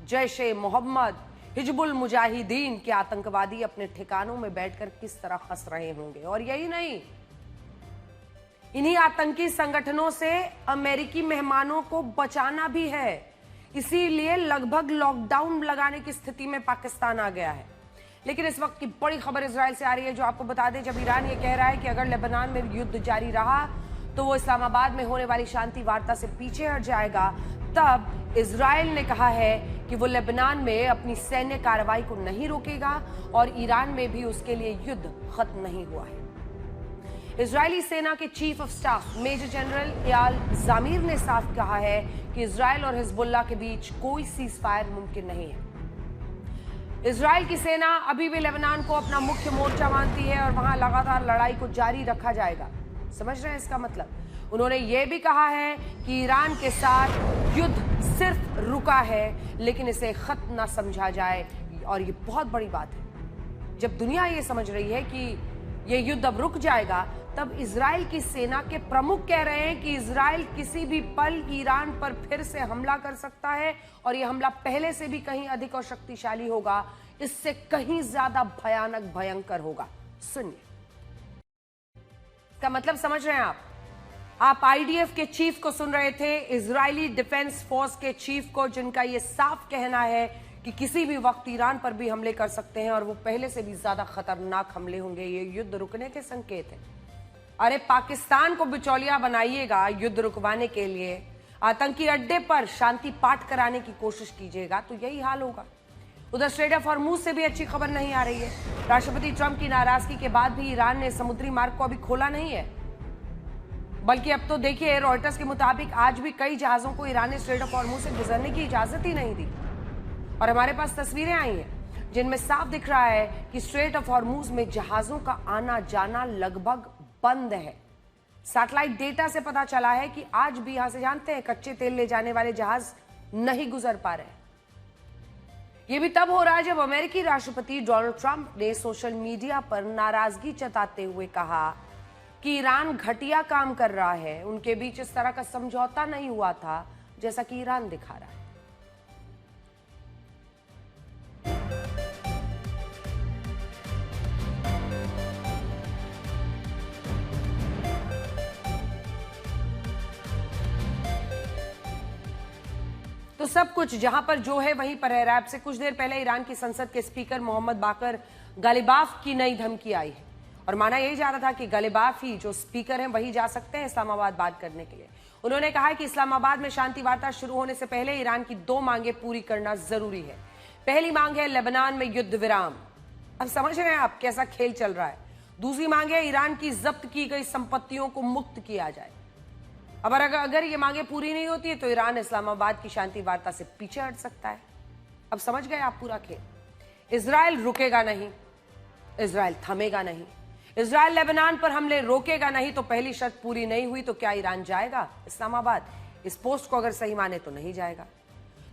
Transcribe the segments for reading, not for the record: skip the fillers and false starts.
जैश ए मोहम्मद, हिजबुल मुजाहिदीन के आतंकवादी अपने ठिकानों में बैठकर किस तरह हंस रहे होंगे। और यही नहीं, इन्हीं आतंकी संगठनों से अमेरिकी मेहमानों को बचाना भी है, इसीलिए लगभग लॉकडाउन लगाने की स्थिति में पाकिस्तान आ गया है। लेकिन इस वक्त की बड़ी खबर इजराइल से आ रही है, जो आपको बता दें, जब ईरान ये कह रहा है कि अगर लेबनान में युद्ध जारी रहा तो वो इस्लामाबाद में होने वाली शांति वार्ता से पीछे हट जाएगा, तब इजराइल ने कहा है कि वो लेबनान में अपनी सैन्य कार्रवाई को नहीं रोकेगा और ईरान में भी उसके लिए युद्ध खत्म नहीं हुआ है। इजरायली सेना के chief of staff major general Eyal Zamir ने साफ कहा है कि इजराइल और हिजबुल्लाह के बीच कोई सीज फायर मुमकिन नहीं है। इजराइल की सेना अभी भी लेबनान को अपना मुख्य मोर्चा मानती है और वहां लगातार लड़ाई को जारी रखा जाएगा। समझ रहे हैं इसका मतलब? उन्होंने यह भी कहा है कि ईरान के साथ युद्ध सिर्फ रुका है, लेकिन इसे खत्म ना समझा जाए। और ये बहुत बड़ी बात है, जब दुनिया ये समझ रही है कि ये युद्ध अब रुक जाएगा, तब इजराइल की सेना के प्रमुख कह रहे हैं कि इजराइल किसी भी पल ईरान पर फिर से हमला कर सकता है और यह हमला पहले से भी कहीं अधिक और शक्तिशाली होगा, इससे कहीं ज्यादा भयानक भयंकर होगा। सुनिए, इसका मतलब समझ रहे हैं आप आईडीएफ के चीफ को सुन रहे थे, इजरायली डिफेंस फोर्स के चीफ को, जिनका यह साफ कहना है कि किसी भी वक्त ईरान पर भी हमले कर सकते हैं और वो पहले से भी ज्यादा खतरनाक हमले होंगे। ये युद्ध रुकने के संकेत हैं। अरे पाकिस्तान को बिचौलिया बनाइएगा युद्ध रुकवाने के लिए, आतंकी अड्डे पर शांति पाठ कराने की कोशिश कीजिएगा तो यही हाल होगा। उधर स्ट्रेट ऑफ हॉर्मुज से भी अच्छी खबर नहीं आ रही है। राष्ट्रपति ट्रंप की नाराजगी के बाद भी ईरान ने समुद्री मार्ग को अभी खोला नहीं है, बल्कि अब तो देखिए, रॉयटर्स के मुताबिक आज भी कई जहाजों को ईरान ने स्ट्रेट ऑफ हॉर्मुज से गुजरने की इजाजत ही नहीं दी। और हमारे पास तस्वीरें आई हैं जिनमें साफ दिख रहा है कि स्ट्रेट ऑफ हॉर्मुज में जहाजों का आना जाना लगभग बंद है। सैटेलाइट डेटा से पता चला है कि आज भी, यहां से जानते हैं, कच्चे तेल ले जाने वाले जहाज नहीं गुजर पा रहे। यह भी तब हो रहा है जब अमेरिकी राष्ट्रपति डोनाल्ड ट्रंप ने सोशल मीडिया पर नाराजगी जताते हुए कहा कि ईरान घटिया काम कर रहा है, उनके बीच इस तरह का समझौता नहीं हुआ था जैसा कि ईरान दिखा रहा है। तो सब कुछ जहां पर जो है वहीं पर है। रैब से कुछ देर पहले ईरान की संसद के स्पीकर मोहम्मद बाकर गालिबाफ की नई धमकी आई है और माना यही जा रहा था कि गालिबाफ ही जो स्पीकर हैं वही जा सकते हैं इस्लामाबाद बात करने के लिए। उन्होंने कहा कि इस्लामाबाद में शांति वार्ता शुरू होने से पहले ईरान की 2 मांगे पूरी करना जरूरी है। पहली मांग है लेबनान में युद्ध विराम। अब समझ रहे हैं आप कैसा खेल चल रहा है। दूसरी मांग है ईरान की जब्त की गई संपत्तियों को मुक्त किया जाए। अब अगर ये मांगे पूरी नहीं होती है तो ईरान इस्लामाबाद की शांति वार्ता से पीछे हट सकता है। अब समझ गए आप पूरा खेल। इजराइल रुकेगा नहीं, इजराइल थमेगा नहीं, इजराइल लेबनान पर हमले रोकेगा नहीं। तो पहली शर्त पूरी नहीं हुई तो क्या ईरान जाएगा इस्लामाबाद? इस पोस्ट को अगर सही माने तो नहीं जाएगा।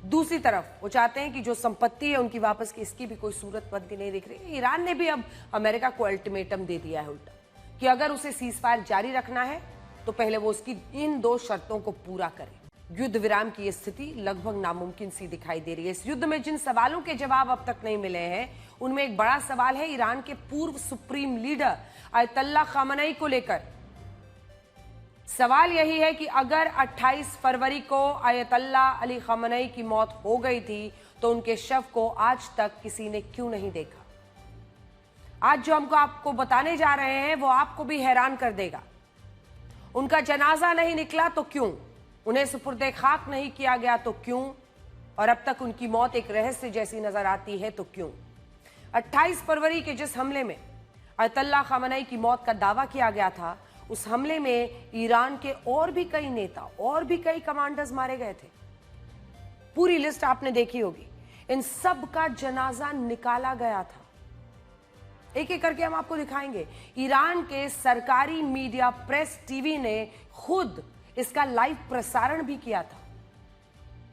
दूसरी तरफ वो चाहते हैं कि जो संपत्ति है उनकी वापस की, इसकी भी कोई सूरत बनती नहीं दिख रही। ईरान ने भी अब अमेरिका को अल्टीमेटम दे दिया है उल्टा, कि अगर उसे सीज फायर जारी रखना है तो पहले वो उसकी इन 2 शर्तों को पूरा करे। युद्ध विराम की स्थिति लगभग नामुमकिन सी दिखाई दे रही है। इस युद्ध में जिन सवालों के जवाब अब तक नहीं मिले हैं, उनमें एक बड़ा सवाल है ईरान के पूर्व सुप्रीम लीडर अयतुल्ला खामेनी को लेकर। सवाल यही है कि अगर 28 फरवरी को अयतुल्ला अली खामेनी की मौत हो गई थी तो उनके शव को आज तक किसी ने क्यों नहीं देखा? आज जो हमको आपको बताने जा रहे हैं वो आपको भी हैरान कर देगा। उनका जनाजा नहीं निकला तो क्यों? उन्हें सुपुर्दे खाक नहीं किया गया तो क्यों? और अब तक उनकी मौत एक रहस्य जैसी नजर आती है तो क्यों? 28 फरवरी के जिस हमले में अयतुल्ला खामेनी की मौत का दावा किया गया था, उस हमले में ईरान के और भी कई नेता और भी कई कमांडर्स मारे गए थे। पूरी लिस्ट आपने देखी होगी। इन सब का जनाजा निकाला गया था। एक एक करके हम आपको दिखाएंगे। ईरान के सरकारी मीडिया प्रेस टीवी ने खुद इसका लाइव प्रसारण भी किया था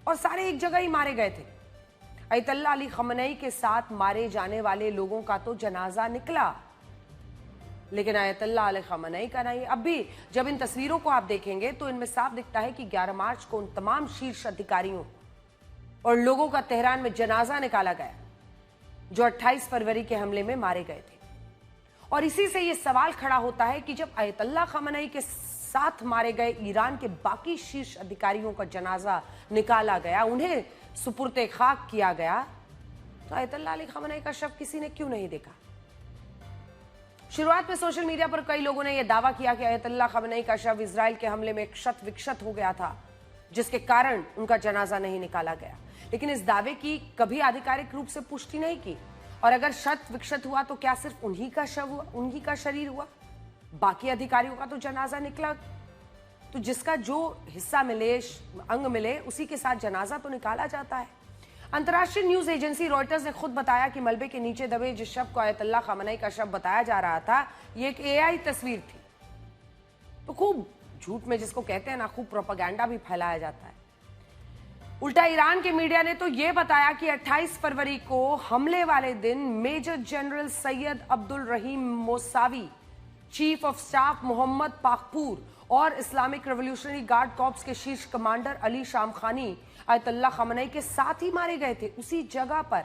और सारे एक जगह ही मारे गए थे। अयतुल्ला अली खामेनी के साथ मारे जाने वाले लोगों का तो जनाजा निकला, लेकिन अयतुल्ला अली खामेनी का नहीं। अब भी जब इन तस्वीरों को आप देखेंगे तो इनमें साफ दिखता है कि 11 मार्च को उन तमाम शीर्ष अधिकारियों और लोगों का तेहरान में जनाजा निकाला गया जो 28 फरवरी के हमले में मारे गए थे। और इसी से यह सवाल खड़ा होता है कि जब आयतुल्लाह खामेनी के साथ मारे गए ईरान के बाकी शीर्ष अधिकारियों का जनाजा निकाला गया, उन्हें सुपुर्द खाक किया गया, तो आयतुल्लाह अली खामेनी का शव किसी ने क्यों नहीं देखा? शुरुआत में सोशल मीडिया पर कई लोगों ने यह दावा किया कि आयतुल्लाह खामेनी का शव इजराइल के हमले में क्षत विक्षत हो गया था, जिसके कारण उनका जनाजा नहीं निकाला गया। लेकिन इस दावे की कभी आधिकारिक रूप से पुष्टि नहीं की। और अगर क्षत विक्षत हुआ तो क्या सिर्फ उन्हीं का शव हुआ, उन्हीं का शरीर हुआ? बाकी अधिकारियों का तो जनाजा निकला। तो जिसका जो हिस्सा मिले, अंग मिले, उसी के साथ जनाजा तो निकाला जाता है। अंतर्राष्ट्रीय न्यूज एजेंसी रॉयटर्स ने खुद बताया कि मलबे के नीचे दबे जिस शव को आयतुल्लाह खामेनी का शव बताया जा रहा था, ये एक AI तस्वीर थी। तो खूब झूठ में जिसको कहते हैं ना, खूब प्रोपेगेंडा भी फैलाया जाता है। उल्टा ईरान के मीडिया ने तो यह बताया कि 28 फरवरी को हमले वाले दिन major general Sayyed Abdul Rahim Mousavi, chief of staff Mohammad Pakpour और इस्लामिक रेवोल्यूशनरी गार्ड कॉर्प्स के शीर्ष commander Ali Shamkhani Ayatollah Khamenei के साथ ही मारे गए थे, उसी जगह पर।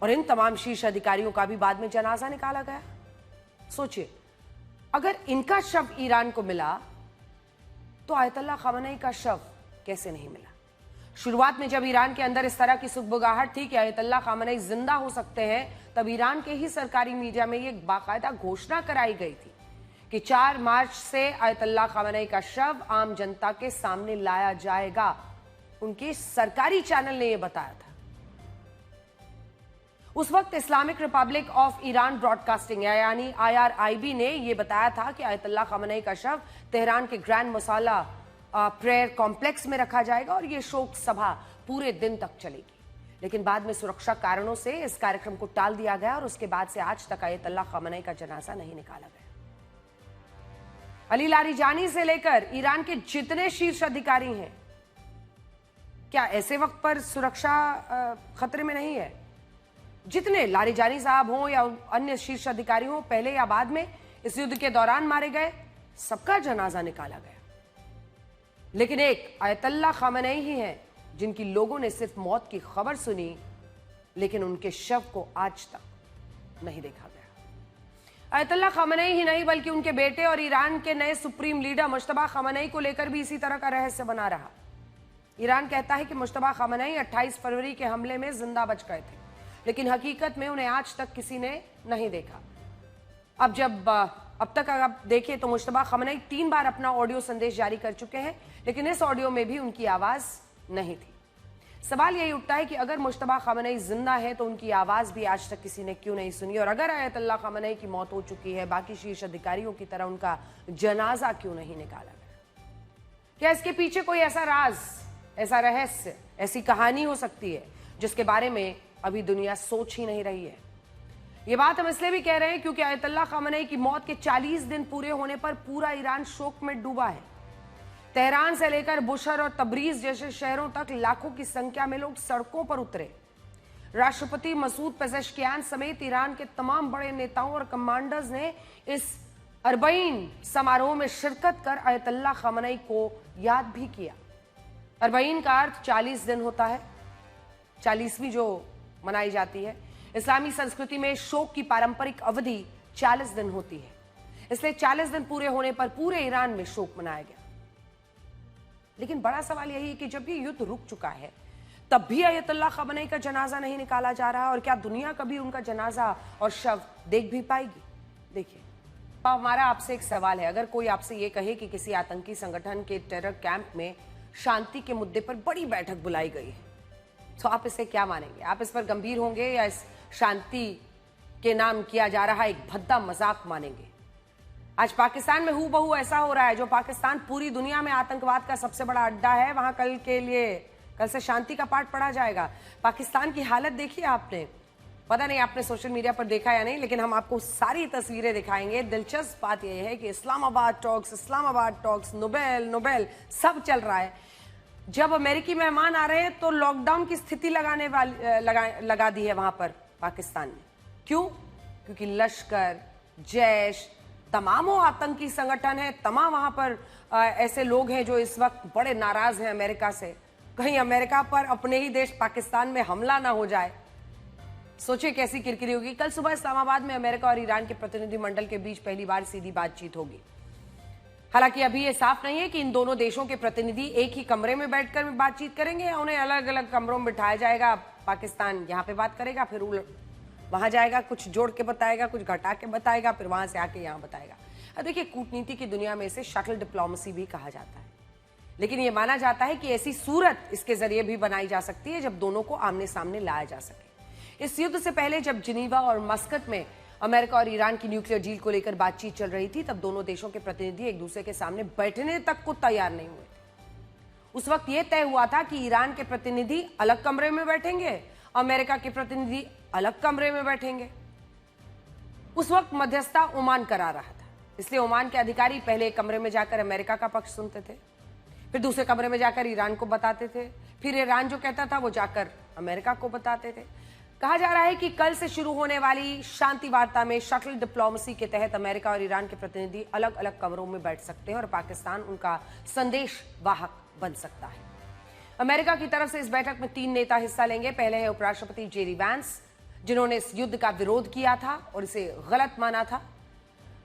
और इन तमाम शीर्ष अधिकारियों का भी बाद में जनाजा निकाला गया। सोचिए, अगर इनका शव ईरान को मिला तो आयतुल्लाह खामेनी का शव कैसे नहीं मिला? शुरुआत में जब ईरान के अंदर इस तरह की सुगबुगाहट थी कि आयतुल्लाह खामेनी जिंदा हो सकते हैं, तब ईरान के ही सरकारी मीडिया में यह बाकायदा घोषणा कराई गई थी कि 4 मार्च से आयतुल्लाह खामेनी का शव आम जनता के सामने लाया जाएगा। उनके सरकारी चैनल ने यह बताया था। उस वक्त Islamic Republic of Iran broadcasting यानी IRIB ने यह बताया था कि आयतुल्लाह खामेनी का शव तेहरान के ग्रैंड मसाला प्रेयर कॉम्प्लेक्स में रखा जाएगा और यह शोक सभा पूरे दिन तक चलेगी। लेकिन बाद में सुरक्षा कारणों से इस कार्यक्रम को टाल दिया गया और उसके बाद से आज तक आयतुल्लाह खामेनी का जनाजा नहीं निकाला गया। अली लारिजानी से लेकर ईरान के जितने शीर्ष अधिकारी हैं, क्या ऐसे वक्त पर सुरक्षा खतरे में नहीं है? जितने लारिजानी साहब हों या अन्य शीर्ष अधिकारी हों, पहले या बाद में इस युद्ध के दौरान मारे गए, सबका जनाजा निकाला गया। लेकिन एक आयतुल्लाह खामेनी ही है जिनकी लोगों ने सिर्फ मौत की खबर सुनी, लेकिन उनके शव को आज तक नहीं देखा गया। आयतुल्लाह खामेनी ही नहीं बल्कि उनके बेटे और ईरान के नए सुप्रीम लीडर मुश्तबा खामेनी को लेकर भी इसी तरह का रहस्य बना रहा। ईरान कहता है कि मुश्तबा खामेनी 28 फरवरी के हमले में जिंदा बच गए थे, लेकिन हकीकत में उन्हें आज तक किसी ने नहीं देखा। अब तक अगर आप देखें तो मुश्तबा खामेनी 3 बार अपना ऑडियो संदेश जारी कर चुके हैं, लेकिन इस ऑडियो में भी उनकी आवाज नहीं थी। सवाल यही उठता है कि अगर मुश्तबा खामेनी जिंदा है तो उनकी आवाज भी आज तक किसी ने क्यों नहीं सुनी? और अगर आयतुल्लाह खामेनी की मौत हो चुकी है, बाकी शीर्ष अधिकारियों की तरह उनका जनाजा क्यों नहीं निकाला गया? क्या इसके पीछे कोई ऐसा राज, ऐसा रहस्य, ऐसी कहानी हो सकती है जिसके बारे में अभी दुनिया सोच ही नहीं रही है? ये बात हम इसलिए भी कह रहे हैं क्योंकि आयतुल्लाह खामेनी की मौत के 40 दिन पूरे होने पर पूरा ईरान शोक में डूबा है। तेहरान से लेकर बुशहर और तबरीज जैसे शहरों तक लाखों की संख्या में लोग सड़कों पर उतरे। राष्ट्रपति मसूद पेजेश्कियान समेत ईरान के तमाम बड़े नेताओं और कमांडर्स ने इस 40 समारोह में शिरकत कर आयतुल्लाह खामेनी को याद भी किया। 40 का अर्थ 40 दिन होता है, 40वीं जो मनाई जाती है। इस्लामी संस्कृति में शोक की पारंपरिक अवधि 40 दिन होती है, इसलिए 40 दिन पूरे होने पर पूरे ईरान में शोक मनाया गया। लेकिन बड़ा सवाल यही है कि जब ये युद्ध रुक चुका है, तब भी आयतुल्लाह खामेनी का जनाजा नहीं निकाला जा रहा, और क्या दुनिया कभी उनका जनाजा और शव देख भी पाएगी? देखिए, हमारा आपसे एक सवाल है, अगर कोई आपसे ये कहे कि किसी आतंकी संगठन के टेरर कैंप में शांति के मुद्दे पर बड़ी बैठक बुलाई गई है, तो आप इसे क्या मानेंगे? आप इस पर गंभीर होंगे या इस शांति के नाम किया जा रहा एक भद्दा मजाक मानेंगे? आज पाकिस्तान में हूबहू ऐसा हो रहा है। जो पाकिस्तान पूरी दुनिया में आतंकवाद का सबसे बड़ा अड्डा है, वहां कल से शांति का पाठ पढ़ा जाएगा। पाकिस्तान की हालत देखिए आपने, पता नहीं आपने सोशल मीडिया पर देखा या नहीं, लेकिन हम आपको सारी तस्वीरें दिखाएंगे। दिलचस्प बात यह है कि इस्लामाबाद टॉक्स, नोबेल सब चल रहा है। जब अमेरिकी मेहमान आ रहे हैं तो लॉकडाउन की स्थिति लगा दी है वहां पर पाकिस्तान ने। क्यों? क्योंकि लश्कर, जैश, तमाम आतंकी संगठन है, तमाम वहां पर ऐसे लोग हैं जो इस वक्त बड़े नाराज हैं अमेरिका से। कहीं अमेरिका पर अपने ही देश पाकिस्तान में हमला ना हो जाए। सोचिए कैसी किरकिरी होगी। कल सुबह इस्लामाबाद में अमेरिका और ईरान के प्रतिनिधिमंडल के बीच पहली बार सीधी बातचीत होगी। हालांकि अभी यह साफ नहीं है कि इन दोनों देशों के प्रतिनिधि एक ही कमरे में बैठकर बातचीत करेंगे या उन्हें अलग अलग कमरों में बिठाया जाएगा। पाकिस्तान यहाँ पे बात करेगा, फिर वहां जाएगा, कुछ जोड़ के बताएगा, कुछ घटा के बताएगा, फिर वहां से आके यहाँ बताएगा। अब देखिए, कूटनीति की दुनिया में इसे शटल डिप्लोमेसी भी कहा जाता है, लेकिन यह माना जाता है कि ऐसी सूरत इसके जरिए भी बनाई जा सकती है जब दोनों को आमने सामने लाया जा सके। इस युद्ध से पहले जब जिनीवा और मस्कट में अमेरिका और ईरान की न्यूक्लियर डील को लेकर बातचीत चल रही थी, तब दोनों देशों के प्रतिनिधि एक दूसरे के सामने बैठने तक को तैयार नहीं हुए थे। उस वक्त यह तय हुआ था कि ईरान के प्रतिनिधि अलग कमरे में बैठेंगे, अमेरिका के प्रतिनिधि अलग कमरे में बैठेंगे। उस वक्त मध्यस्थता ओमान करा रहा था, इसलिए ओमान के अधिकारी पहले एक कमरे में जाकर अमेरिका का पक्ष सुनते थे, फिर दूसरे कमरे में जाकर ईरान को बताते थे, फिर ईरान जो कहता था वो जाकर अमेरिका को बताते थे। कहा जा रहा है कि कल से शुरू होने वाली शांति वार्ता में शटल डिप्लोमेसी के तहत अमेरिका और ईरान के प्रतिनिधि अलग अलग कमरों में बैठ सकते हैं और पाकिस्तान उनका संदेश वाहक बन सकता है। अमेरिका की तरफ से इस बैठक में 3 नेता हिस्सा लेंगे। पहले है उपराष्ट्रपति जेडी वैंस, जिन्होंने इस युद्ध का विरोध किया था और इसे गलत माना था।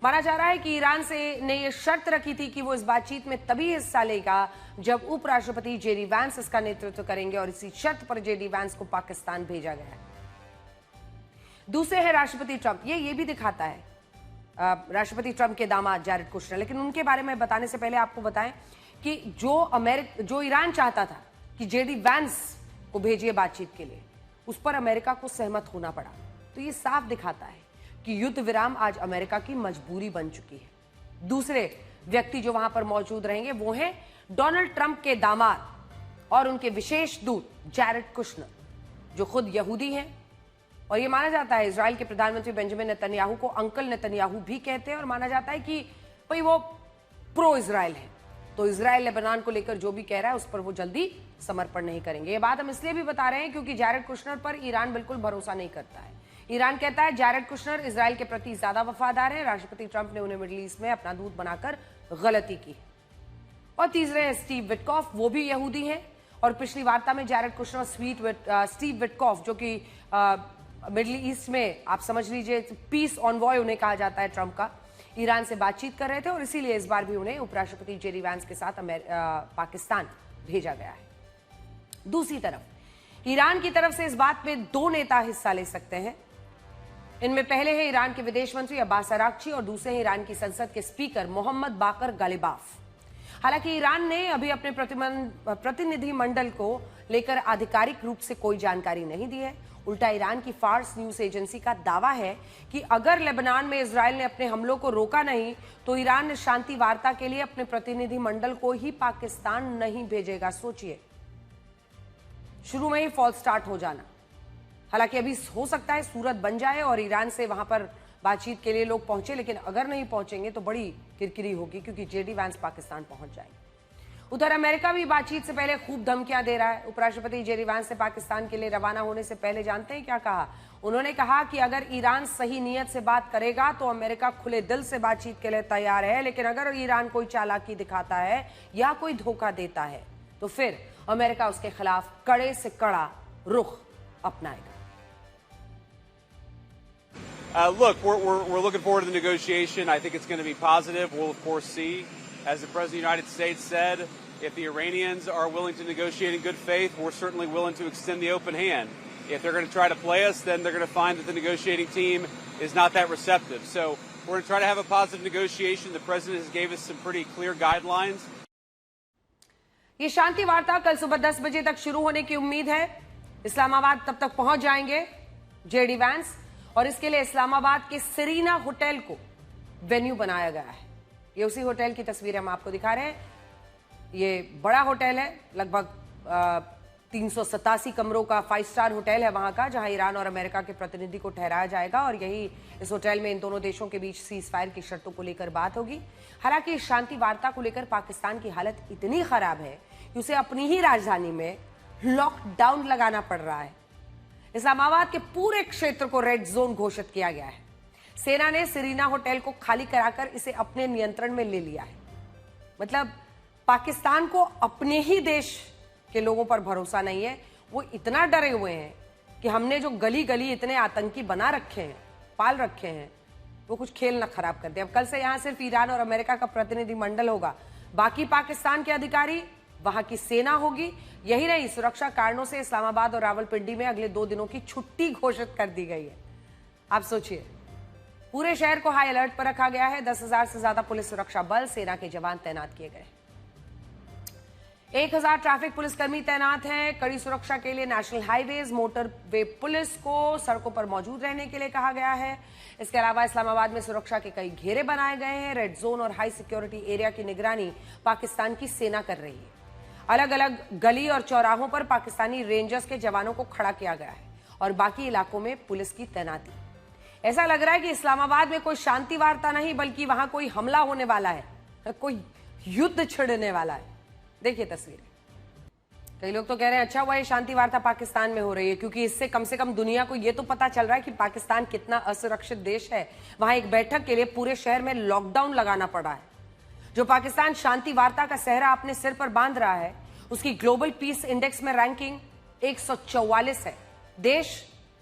माना जा रहा है कि ईरान ने यह शर्त रखी थी कि वो इस बातचीत में तभी हिस्सा लेगा जब उपराष्ट्रपति जेडी वैंस इसका नेतृत्व करेंगे, और इसी शर्त पर जेडी वैंस को पाकिस्तान भेजा गया है। दूसरे है राष्ट्रपति ट्रंप। ये भी दिखाता है राष्ट्रपति ट्रंप के दामाद जैरेड कुशनर। लेकिन उनके बारे में बताने से पहले आपको बताएं कि जो ईरान चाहता था कि जेडी वैंस को भेजिए बातचीत के लिए, उस पर अमेरिका को सहमत होना पड़ा। तो ये साफ दिखाता है कि युद्ध विराम आज अमेरिका की मजबूरी बन चुकी है। दूसरे व्यक्ति जो वहां पर मौजूद रहेंगे वो हैं डोनाल्ड ट्रंप के दामाद और उनके विशेष दूत जैरेड कुशनर, जो खुद यहूदी हैं। और ये माना जाता है, इजराइल के प्रधानमंत्री बेंजामिन नेतन्याहू को अंकल नेतन्याहू भी कहते हैं, और माना जाता है कि भाई वो प्रो इजराइल है, तो इजराइल लेबनान को लेकर जो भी कह रहा है उस पर वो जल्दी समर्पण नहीं करेंगे। ये बात हम इसलिए भी बता रहे हैं क्योंकि जैरेड कुशनर पर ईरान बिल्कुल भरोसा नहीं करता है। ईरान कहता है जैरेड कुशनर इजराइल के प्रति ज्यादा वफादार है, राष्ट्रपति ट्रंप ने उन्हें मिडिल ईस्ट में अपना दूत बनाकर गलती की। और तीसरे हैं स्टीव विटकॉफ, वो भी यहूदी हैं, और पिछली वार्ता में जैरेड कुशनर स्टीव विटकॉफ, जो कि मिडिल ईस्ट में आप समझ लीजिए पीस ऑनवॉय उन्हें कहा जाता है ट्रंप का, ईरान से बातचीत कर रहे थे, और इसीलिए इस बार भी उन्हें उपराष्ट्रपति जेडी वैंस के साथ पाकिस्तान भेजा गया है। दूसरी तरफ ईरान की तरफ से इस बात में 2 नेता हिस्सा ले सकते हैं। इनमें पहले है ईरान के विदेश मंत्री अब्बास अराक्ची और दूसरे हैं ईरान की संसद के स्पीकर मोहम्मद बाकर गालिबाफ। हालांकि ईरान ने अभी अपने प्रतिनिधिमंडल को लेकर आधिकारिक रूप से कोई जानकारी नहीं दी है। उल्टा ईरान की फार्स न्यूज एजेंसी का दावा है कि अगर लेबनान में इजराइल ने अपने हमलों को रोका नहीं तो ईरान ने शांति वार्ता के लिए अपने प्रतिनिधिमंडल को ही पाकिस्तान नहीं भेजेगा। सोचिए, शुरू में ही फॉल्स स्टार्ट हो जाना। हालांकि अभी हो सकता है सूरत बन जाए और ईरान से वहां पर बातचीत के लिए लोग पहुंचे, लेकिन अगर नहीं पहुंचेंगे तो बड़ी किरकिरी होगी क्योंकि जेडी वैंस पाकिस्तान पहुंच जाएंगे। उधर अमेरिका भी बातचीत से पहले खूब धमकियां दे रहा है। उपराष्ट्रपति जेडी वैंस ने पाकिस्तान के लिए रवाना होने से पहले जानते हैं क्या कहा? उन्होंने कहा कि अगर ईरान सही नीयत से बात करेगा तो अमेरिका खुले दिल से बातचीत के लिए तैयार है, लेकिन अगर ईरान कोई चालाकी दिखाता है या कोई धोखा देता है तो फिर अमेरिका उसके खिलाफ कड़े से कड़ा रुख अपनाएगा। Look, we're looking forward to the negotiation. I think it's going to be positive. We'll, of course, see. As the President of the United States said, if the Iranians are willing to negotiate in good faith, we're certainly willing to extend the open hand. If they're going to try to play us, then they're going to find that the negotiating team is not that receptive. So we're going to try to have a positive negotiation. The President has gave us some pretty clear guidelines. ये शांति वार्ता कल सुबह 10 बजे तक शुरू होने की उम्मीद है। इस्लामाबाद तब तक पहुंच जाएंगे जेडी वैंस, और इसके लिए इस्लामाबाद के सेरीना होटल को वेन्यू बनाया गया है। ये उसी होटल की तस्वीर हम आपको दिखा रहे हैं। ये बड़ा होटल है, लगभग 387 कमरों का 5 स्टार होटल है वहां का, जहां ईरान और अमेरिका के प्रतिनिधि को ठहराया जाएगा, और यही इस होटल में इन दोनों देशों के बीच सीज फायर की शर्तों को लेकर बात होगी। हालांकि इस शांति वार्ता को लेकर पाकिस्तान की हालत इतनी खराब है कि उसे अपनी ही राजधानी में लॉकडाउन लगाना पड़ रहा है। इस्लामाबाद के पूरे क्षेत्र को रेड जोन घोषित किया गया है। सेना ने सेरीना होटल को खाली कराकर इसे अपने नियंत्रण में ले लिया है। मतलब पाकिस्तान को अपने ही देश के लोगों पर भरोसा नहीं है। वो इतना डरे हुए हैं कि हमने जो गली गली इतने आतंकी बना रखे हैं, पाल रखे हैं, वो कुछ खेल ना खराब कर दे। अब कल से यहां सिर्फ ईरान और अमेरिका का प्रतिनिधिमंडल होगा, बाकी पाकिस्तान के अधिकारी, वहां की सेना होगी। यही नहीं, सुरक्षा कारणों से इस्लामाबाद और रावलपिंडी में अगले 2 दिनों की छुट्टी घोषित कर दी गई है। आप सोचिए, पूरे शहर को हाई अलर्ट पर रखा गया है। 10,000 से ज्यादा पुलिस सुरक्षा बल, सेना के जवान तैनात किए गए। 1000 ट्रैफिक पुलिसकर्मी तैनात हैं। कड़ी सुरक्षा के लिए नेशनल हाईवेज, मोटरवे पुलिस को सड़कों पर मौजूद रहने के लिए कहा गया है। इसके अलावा इस्लामाबाद में सुरक्षा के कई घेरे बनाए गए हैं। रेड जोन और हाई सिक्योरिटी एरिया की निगरानी पाकिस्तान की सेना कर रही है। अलग अलग गली और चौराहों पर पाकिस्तानी रेंजर्स के जवानों को खड़ा किया गया है और बाकी इलाकों में पुलिस की तैनाती। ऐसा लग रहा है कि इस्लामाबाद में कोई शांति वार्ता नहीं, बल्कि वहां कोई हमला होने वाला है, कोई युद्ध छिड़ने वाला है। देखिए तस्वीरें। कई लोग तो कह रहे हैं अच्छा हुआ ये शांति वार्ता पाकिस्तान में हो रही है, क्योंकि इससे कम से कम दुनिया को ये तो पता चल रहा है कि पाकिस्तान कितना असुरक्षित देश है। वहां एक बैठक के लिए पूरे शहर में लॉकडाउन लगाना पड़ा है। जो पाकिस्तान शांति वार्ता का सेहरा अपने सिर पर बांध रहा है, उसकी ग्लोबल पीस इंडेक्स में रैंकिंग 144 है, देश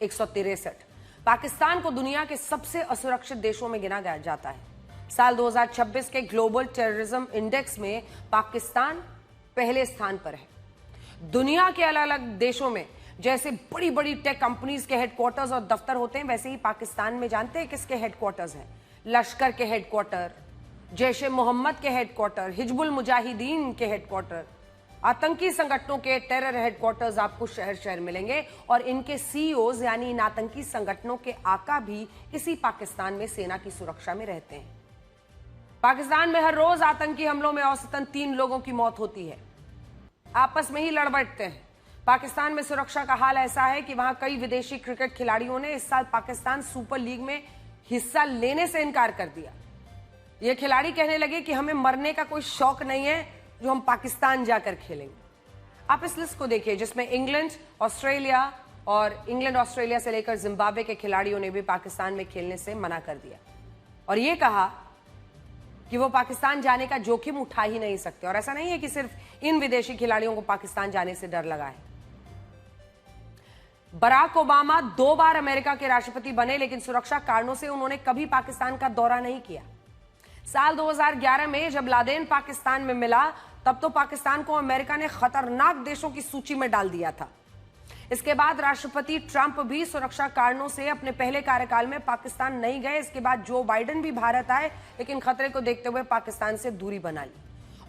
163। पाकिस्तान को दुनिया के सबसे असुरक्षित देशों में गिना जाता है। साल 2026 के ग्लोबल टेररिज्म इंडेक्स में पाकिस्तान पहले स्थान पर है। दुनिया के अलग अलग देशों में जैसे बड़ी बड़ी टेक कंपनीज के हेडक्वार्टर्स और दफ्तर होते हैं, वैसे ही पाकिस्तान में जानते हैं किसके हेडक्वार्टर्स हैं? लश्कर के हेडक्वार्टर, जैश ए मोहम्मद के हेडक्वार्टर, हिजबुल मुजाहिदीन के हेडक्वार्टर, आतंकी संगठनों के टेरर हेडक्वार्टर्स आपको शहर शहर मिलेंगे। और इनके सीईओज यानी इन आतंकी संगठनों के आका भी इसी पाकिस्तान में सेना की सुरक्षा में रहते हैं। पाकिस्तान में हर रोज आतंकी हमलों में औसतन 3 लोगों की मौत होती है, आपस में ही लड़ बैठते हैं। पाकिस्तान में सुरक्षा का हाल ऐसा है कि वहां कई विदेशी क्रिकेट खिलाड़ियों ने इस साल पाकिस्तान सुपर लीग में हिस्सा लेने से इनकार कर दिया। ये खिलाड़ी कहने लगे कि हमें मरने का कोई शौक नहीं है जो हम पाकिस्तान जाकर खेलेंगे। आप इस लिस्ट को देखिए जिसमें इंग्लैंड, ऑस्ट्रेलिया से लेकर जिम्बाब्वे के खिलाड़ियों ने भी पाकिस्तान में खेलने से मना कर दिया और ये कहा कि वो पाकिस्तान जाने का जोखिम उठा ही नहीं सकते। और ऐसा नहीं है कि सिर्फ इन विदेशी खिलाड़ियों को पाकिस्तान जाने से डर लगा है। बराक ओबामा 2 बार अमेरिका के राष्ट्रपति बने, लेकिन सुरक्षा कारणों से उन्होंने कभी पाकिस्तान का दौरा नहीं किया। साल 2011 में जब लादेन पाकिस्तान में मिला, तब तो पाकिस्तान को अमेरिका ने खतरनाक देशों की सूची में डाल दिया था। इसके बाद राष्ट्रपति ट्रंप भी सुरक्षा कारणों से अपने पहले कार्यकाल में पाकिस्तान नहीं गए। इसके बाद जो बाइडेन भी भारत आए, लेकिन खतरे को देखते हुए पाकिस्तान से दूरी बना ली।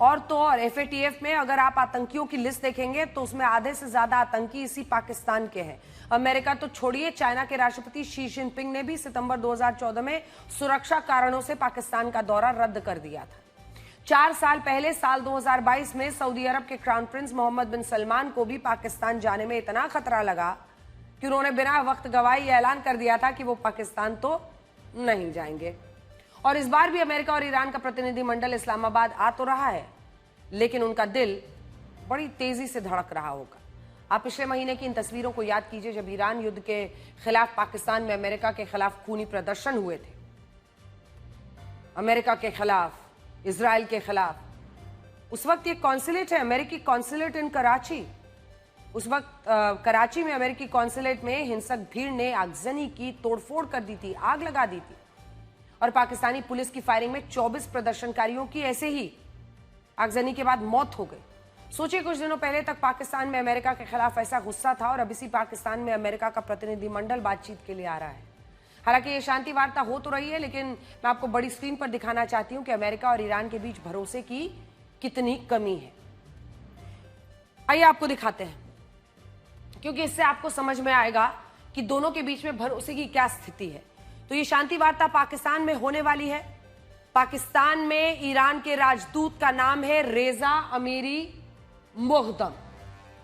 और तो और FATF में अगर आप आतंकियों की लिस्ट देखेंगे तो उसमें आधे से ज्यादा आतंकी इसी पाकिस्तान के हैं। अमेरिका तो छोड़िए, चाइना के राष्ट्रपति शी जिनपिंग ने भी सितंबर 2014 में सुरक्षा कारणों से पाकिस्तान का दौरा रद्द कर दिया था। 4 साल पहले साल 2022 में सऊदी अरब के क्राउन प्रिंस मोहम्मद बिन सलमान को भी पाकिस्तान जाने में इतना खतरा लगा कि उन्होंने बिना वक्त गवाए यह ऐलान कर दिया था कि वो पाकिस्तान तो नहीं जाएंगे। और इस बार भी अमेरिका और ईरान का प्रतिनिधिमंडल इस्लामाबाद आ तो रहा है, लेकिन उनका दिल बड़ी तेजी से धड़क रहा होगा। आप पिछले महीने की इन तस्वीरों को याद कीजिए जब ईरान युद्ध के खिलाफ पाकिस्तान में अमेरिका के खिलाफ खूनी प्रदर्शन हुए थे। अमेरिका के खिलाफ, इजराइल के खिलाफ। उस वक्त ये कॉन्सुलेट है, अमेरिकी कॉन्सुलेट इन कराची। उस वक्त कराची में अमेरिकी कॉन्सुलेट में हिंसक भीड़ ने आगजनी की, तोड़फोड़ कर दी थी, आग लगा दी थी और पाकिस्तानी पुलिस की फायरिंग में 24 प्रदर्शनकारियों की ऐसे ही आगजनी के बाद मौत हो गई। सोचिए, कुछ दिनों पहले तक पाकिस्तान में अमेरिका के खिलाफ ऐसा गुस्सा था और अब इसी पाकिस्तान में अमेरिका का प्रतिनिधिमंडल बातचीत के लिए आ रहा है। हालांकि ये शांति वार्ता हो तो रही है, लेकिन मैं आपको बड़ी स्क्रीन पर दिखाना चाहती हूं कि अमेरिका और ईरान के बीच भरोसे की कितनी कमी है। आइए आपको दिखाते हैं, क्योंकि इससे आपको समझ में आएगा कि दोनों के बीच में भरोसे की क्या स्थिति है। तो ये शांति वार्ता पाकिस्तान में होने वाली है। पाकिस्तान में ईरान के राजदूत का नाम है रेजा अमीरी मोहदम।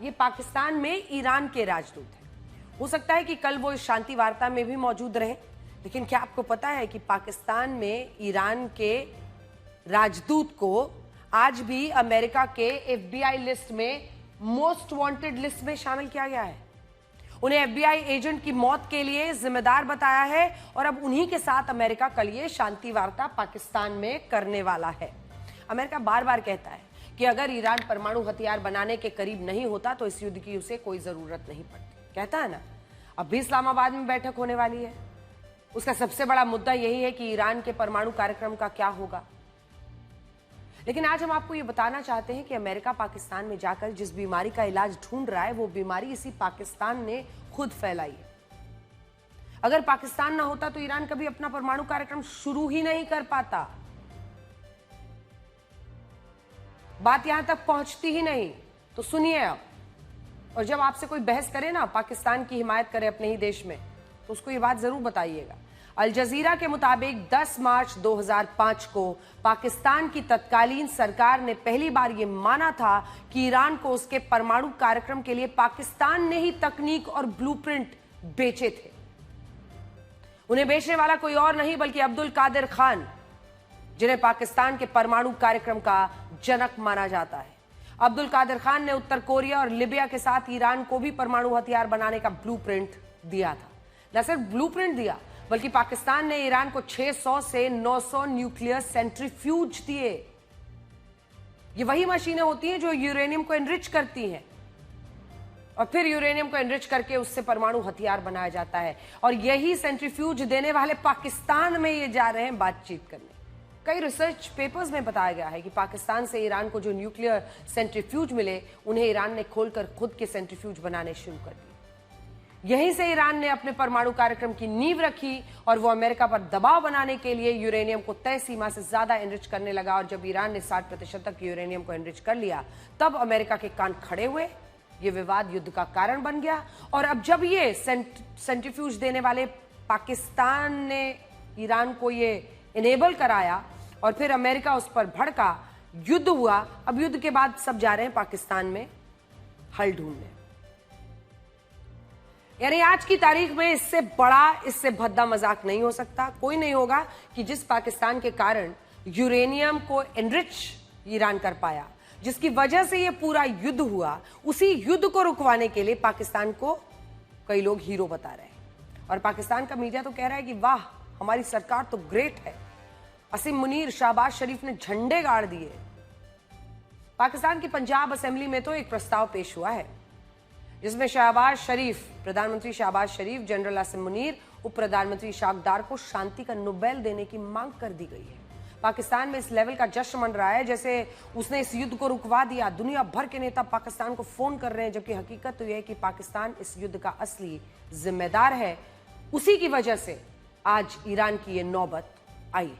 ये पाकिस्तान में ईरान के राजदूत हैं। हो सकता है कि कल वो इस शांति वार्ता में भी मौजूद रहे, लेकिन क्या आपको पता है कि पाकिस्तान में ईरान के राजदूत को आज भी अमेरिका के FBI लिस्ट में मोस्ट वांटेड लिस्ट में शामिल किया गया है। उन्हें FBI एजेंट की मौत के लिए जिम्मेदार बताया है और अब उन्हीं के साथ अमेरिका कल ये शांति वार्ता पाकिस्तान में करने वाला है। अमेरिका बार बार कहता है कि अगर ईरान परमाणु हथियार बनाने के करीब नहीं होता तो इस युद्ध की उसे कोई जरूरत नहीं पड़ती। कहता है ना, अब भी इस्लामाबाद में बैठक होने वाली है। उसका सबसे बड़ा मुद्दा यही है कि ईरान के परमाणु कार्यक्रम का क्या होगा। लेकिन आज हम आपको ये बताना चाहते हैं कि अमेरिका पाकिस्तान में जाकर जिस बीमारी का इलाज ढूंढ रहा है, वो बीमारी इसी पाकिस्तान ने खुद फैलाई है। अगर पाकिस्तान ना होता तो ईरान कभी अपना परमाणु कार्यक्रम शुरू ही नहीं कर पाता, बात यहां तक पहुंचती ही नहीं। तो सुनिए अब, और जब आपसे कोई बहस करे ना, पाकिस्तान की हिमायत करे अपने ही देश में, तो उसको ये बात जरूर बताइएगा। अल जजीरा के मुताबिक 10 मार्च 2005 को पाकिस्तान की तत्कालीन सरकार ने पहली बार यह माना था कि ईरान को उसके परमाणु कार्यक्रम के लिए पाकिस्तान ने ही तकनीक और ब्लूप्रिंट बेचे थे। उन्हें बेचने वाला कोई और नहीं बल्कि अब्दुल कादिर खान, जिन्हें पाकिस्तान के परमाणु कार्यक्रम का जनक माना जाता है। अब्दुल कादिर खान ने उत्तर कोरिया और लिबिया के साथ ईरान को भी परमाणु हथियार बनाने का ब्लूप्रिंट दिया था। न सिर्फ ब्लूप्रिंट दिया, बल्कि पाकिस्तान ने ईरान को 600 से 900 न्यूक्लियर सेंट्रीफ्यूज दिए। ये वही मशीनें होती हैं जो यूरेनियम को एनरिच करती हैं और फिर यूरेनियम को एनरिच करके उससे परमाणु हथियार बनाया जाता है। और यही सेंट्रीफ्यूज देने वाले पाकिस्तान में ये जा रहे हैं बातचीत करने। कई रिसर्च पेपर्स में बताया गया है कि पाकिस्तान से ईरान को जो न्यूक्लियर सेंट्रीफ्यूज मिले, उन्हें ईरान ने खोलकर खुद के सेंट्रीफ्यूज बनाने शुरू कर दिए। यहीं से ईरान ने अपने परमाणु कार्यक्रम की नींव रखी और वो अमेरिका पर दबाव बनाने के लिए यूरेनियम को तय सीमा से ज्यादा एनरिच करने लगा। और जब ईरान ने 60% तक यूरेनियम को एनरिच कर लिया, तब अमेरिका के कान खड़े हुए। ये विवाद युद्ध का कारण बन गया। और अब जब ये सेंट्रीफ्यूज देने वाले पाकिस्तान ने ईरान को ये इनेबल कराया और फिर अमेरिका उस पर भड़का, युद्ध हुआ। अब युद्ध के बाद सब जा रहे हैं पाकिस्तान में हल ढूंढने। यानी आज की तारीख में इससे बड़ा, इससे भद्दा मजाक नहीं हो सकता। कोई नहीं होगा कि जिस पाकिस्तान के कारण यूरेनियम को एनरिच ईरान कर पाया, जिसकी वजह से यह पूरा युद्ध हुआ, उसी युद्ध को रुकवाने के लिए पाकिस्तान को कई लोग हीरो बता रहे हैं। और पाकिस्तान का मीडिया तो कह रहा है कि वाह, हमारी सरकार तो ग्रेट है। असीम मुनीर, शहबाज शरीफ ने झंडे गाड़ दिए। पाकिस्तान की पंजाब असेंबली में तो एक प्रस्ताव पेश हुआ है जिसमें शहबाज शरीफ, प्रधानमंत्री शहबाज शरीफ, जनरल असीम मुनीर, उप प्रधानमंत्री इशाक डार को शांति का नोबेल देने की मांग कर दी गई है। पाकिस्तान में इस लेवल का जश्न मन रहा है जैसे उसने इस युद्ध को रुकवा दिया। दुनिया भर के नेता पाकिस्तान को फोन कर रहे हैं, जबकि हकीकत तो यह है कि पाकिस्तान इस युद्ध का असली जिम्मेदार है। उसी की वजह से आज ईरान की यह नौबत आई।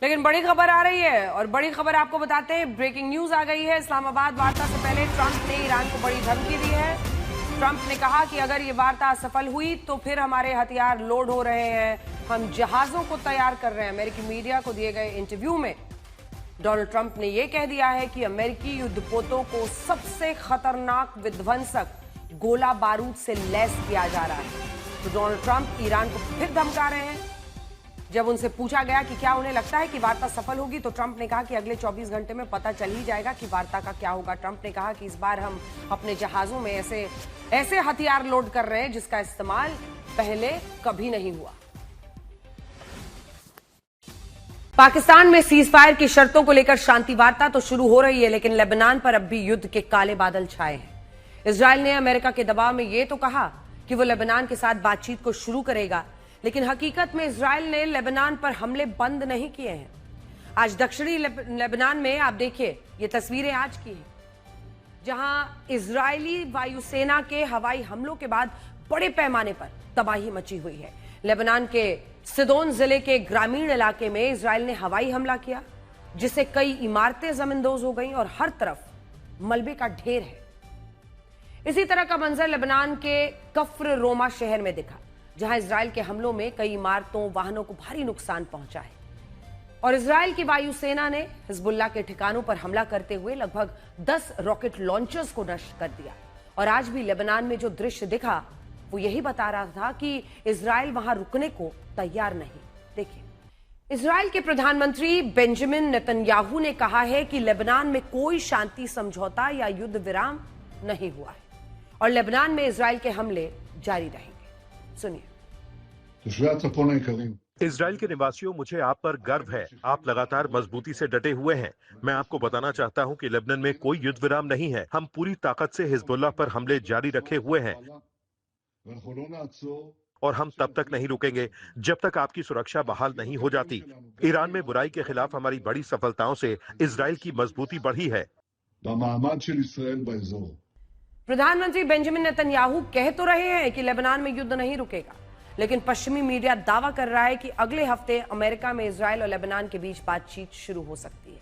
लेकिन बड़ी खबर आ रही है और बड़ी खबर आपको बताते हैं। ब्रेकिंग न्यूज आ गई है। इस्लामाबाद वार्ता से पहले ट्रंप ने ईरान को बड़ी धमकी दी है। ट्रंप ने कहा कि अगर ये वार्ता असफल हुई तो फिर हमारे हथियार लोड हो रहे हैं, हम जहाजों को तैयार कर रहे हैं। अमेरिकी मीडिया को दिए गए इंटरव्यू में डोनाल्ड ट्रंप ने यह कह दिया है कि अमेरिकी युद्धपोतों को सबसे खतरनाक विध्वंसक गोला बारूद से लैस किया जा रहा है। तो डोनाल्ड ट्रंप ईरान को फिर धमका रहे हैं। जब उनसे पूछा गया कि क्या उन्हें लगता है कि वार्ता सफल होगी, तो ट्रंप ने कहा कि अगले 24 घंटे में पता चल ही जाएगा कि वार्ता का क्या होगा। ट्रंप ने कहा कि इस बार हम अपने जहाजों में ऐसे हथियार लोड कर रहे हैं जिसका इस्तेमाल पहले कभी नहीं हुआ। पाकिस्तान में सीजफायर की शर्तों को लेकर शांति वार्ता तो शुरू हो रही है, लेकिन लेबनान पर अब भी युद्ध के काले बादल छाए हैं। इजरायल ने अमेरिका के दबाव में यह तो कहा कि वो लेबनान के साथ बातचीत को शुरू करेगा, लेकिन हकीकत में इजरायल ने लेबनान पर हमले बंद नहीं किए हैं। आज दक्षिणी लेबनान में आप देखिए, ये तस्वीरें आज की हैं, जहां इजरायली वायुसेना के हवाई हमलों के बाद बड़े पैमाने पर तबाही मची हुई है। लेबनान के सिदोन जिले के ग्रामीण इलाके में इजरायल ने हवाई हमला किया, जिससे कई इमारतें जमींदोज हो गईं और हर तरफ मलबे का ढेर है। इसी तरह का मंजर लेबनान के कफ्र रोमा शहर में दिखा, जहां इजरायल के हमलों में कई इमारतों, वाहनों को भारी नुकसान पहुंचा है। और इजरायल की वायुसेना ने हिजबुल्लाह के ठिकानों पर हमला करते हुए लगभग 10 रॉकेट लॉन्चर्स को नष्ट कर दिया। और आज भी लेबनान में जो दृश्य दिखा, वो यही बता रहा था कि इजरायल वहां रुकने को तैयार नहीं। देखिए, इजरायल के प्रधानमंत्री बेंजामिन नेतन्याहू ने कहा है कि लेबनान में कोई शांति समझौता या युद्ध विराम नहीं हुआ है और लेबनान में इजरायल के हमले जारी रहेंगे। सुनिए। תושבי הצפון היקרים, इजराइल के निवासियों, मुझे आप पर गर्व है। आप लगातार मजबूती से डटे हुए हैं। मैं आपको बताना चाहता हूं कि लेबनान में कोई युद्ध विराम नहीं है। हम पूरी ताकत से हिजबुल्लाह पर हमले जारी रखे हुए हैं और हम तब तक नहीं रुकेंगे जब तक आपकी सुरक्षा बहाल नहीं हो जाती। ईरान में बुराई के खिलाफ हमारी बड़ी सफलताओं से इजराइल की मजबूती बढ़ी है। प्रधानमंत्री बेंजामिन नेतन्याहू कह तो रहे हैं कि लेबनान में युद्ध नहीं रुकेगा, लेकिन पश्चिमी मीडिया दावा कर रहा है कि अगले हफ्ते अमेरिका में इजराइल और लेबनान के बीच बातचीत शुरू हो सकती है।